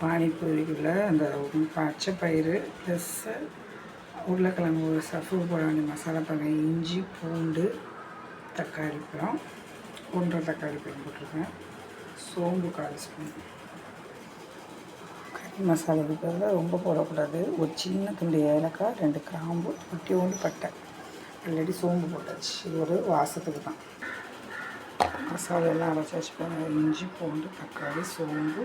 பானிபூரிக்குள்ளே அந்த பச்சை பயிறு ப்ளஸ் உருளைக்கிழங்கு ஒரு சஃபு போட வேண்டிய மசாலா பாருங்கள். இஞ்சி பூண்டு தக்காளி பழம் 1.5 தக்காளி பழம் போட்டிருக்கேன். சோம்பு 1/4 ஸ்பூன். கறி மசாலா இருக்கிறதுல ரொம்ப போடக்கூடாது. ஒரு சின்ன துண்டு ஏலக்காய், 2 கிராம்பு, குட்டியோண்டு பட்டை. ஆல்ரெடி சோம்பு போட்டாச்சு. இது ஒரு வாசத்துக்கு தான். மசாலெல்லாம் அரைச்சி வச்சுப்பாங்க. இஞ்சி பூண்டு தக்காளி சோம்பு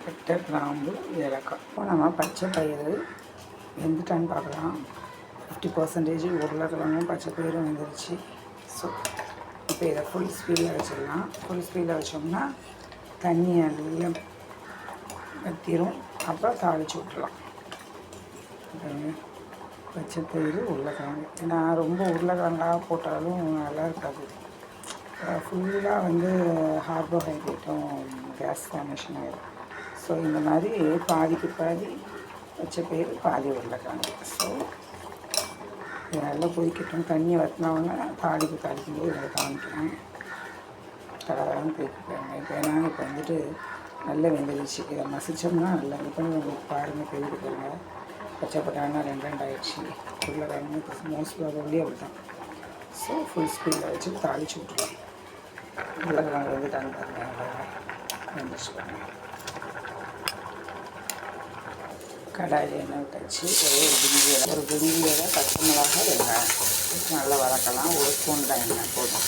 பட்டை கிராம்பு ஏலக்காய். இப்போ நம்ம பச்சை பயிறு வெந்துட்டான்னு பார்க்கலாம். 50% உருளைக்கிழங்கும் பச்சை பயிரும் வெந்துருச்சு. ஸோ இப்போ இதை ஃபுல் ஸ்பீடில் வச்சிடலாம். ஃபுல் ஸ்பீடில் வச்சோம்னா தண்ணி எல்லாம் வற்றிரும். அப்புறம் தாளித்து விட்டுலாம். பச்சை பயிறு உருளைக்கிழங்கு. ஏன்னா ரொம்ப உருளைக்கிழங்காக போட்டாலும் நல்லா இருக்காது. ஃபுல்லாக வந்து கார்போஹைட்ரேட்டும் கேஸ் ஃபார்மேஷன் ஆகிடும். ஸோ இந்த மாதிரி பாதிக்கு பாதி பச்சை பயிறு பாதி உருளைக்கிழங்கு. ஸோ இது நல்லா கொதிக்கட்டும். தண்ணி வற்றினோன்னா தாளிக்கும்போது இதை காமிக்கிறேன். கடகடன்னு கொதிக்கிறாங்க. இப்போ ஏன்னா இப்போ வந்துட்டு நல்லா வெந்துருச்சு. இதை மசிச்சோம்னா நல்லா இது பண்ணி உங்களுக்கு பாருங்கள். கொதிக்க பாருங்கள். பச்சை பட்டாணா 2 ஆகிடுச்சு. உருளைக்கிழங்கு மோஸ்ட்லி அதோடய அப்படி தான். ஸோ ஃபுல் ஸ்பீடில் வச்சு தாளித்து விட்டுருலாம். உருளைக்கிழங்கு வந்துட்டாங்க பாருங்கள். வெந்துச்சு பாருங்கள். கடாயில் எண்ணெய் விட்டாச்சு. ஒரு பிரிஞ்சியோட பச்சை மிளகாய் வெங்காயம் நல்லா வதக்கலாம். 1 ஸ்பூன் தான் எண்ணெய் போதும்.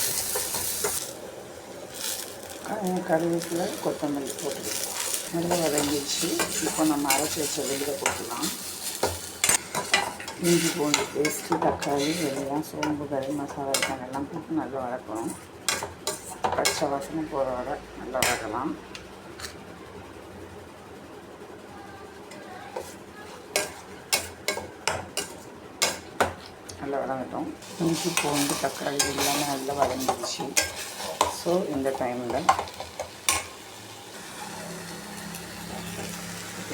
கருவேப்பிலை கொத்தமல்லி போட்டு நல்லா வதங்கிடுச்சு. இப்போ நம்ம அரைச்சி வச்ச வெளியில் போட்டுக்கலாம். இஞ்சி பூண்டு பேஸ்ட்டு தக்காளி வெங்காயம் சோம்பு கறி மசாலா எல்லாம் போட்டு நல்லா வதக்கணும். பச்சை வாசனை போகிற வரை நல்லா வதக்கலாம். நல்லா வதங்கட்டும். இஞ்சி பூண்டு தக்காளி எல்லாமே நல்லா வதங்கிடுச்சு. ஸோ இந்த டைமில்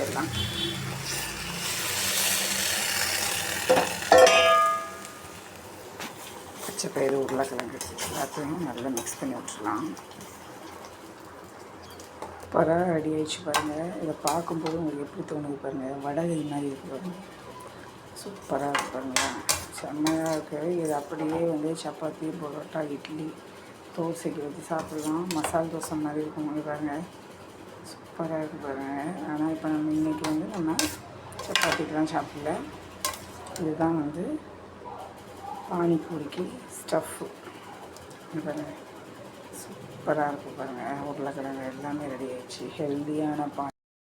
எல்லாம் பச்சை பயிறு உருளைக்கிழங்கு எல்லாத்தையும் நல்லா மிக்ஸ் பண்ணி விட்டுலாம். பரவாயில்ல ரெடி ஆகிடுச்சு பாருங்கள். இதை பார்க்கும்போது உங்களுக்கு எப்படி தோணுது பாருங்கள். வடகை மாதிரி இருக்குது பாருங்கள். சூப்பராக இருக்குது பாருங்கள். செம்மையாக இருக்குது. இது அப்படியே வந்து சப்பாத்தி பரோட்டா இட்லி தோசைக்கு வச்சு சாப்பிட்லாம். மசால் தோசை மாதிரி இருக்கும் பாருங்கள். சூப்பராக இருக்குது பாருங்கள். ஆனால் இப்போ நம்ம இன்றைக்கி வந்து நம்ம சப்பாத்திக்கெலாம் சாப்பிடல. இதுதான் வந்து பானிபூரிக்கு ஸ்டஃப்பு பாருங்கள். சூப்பராக இருக்குது பாருங்கள். உருளைக்கிழங்கு எல்லாமே ரெடி ஆகிடுச்சு. ஹெல்த்தியான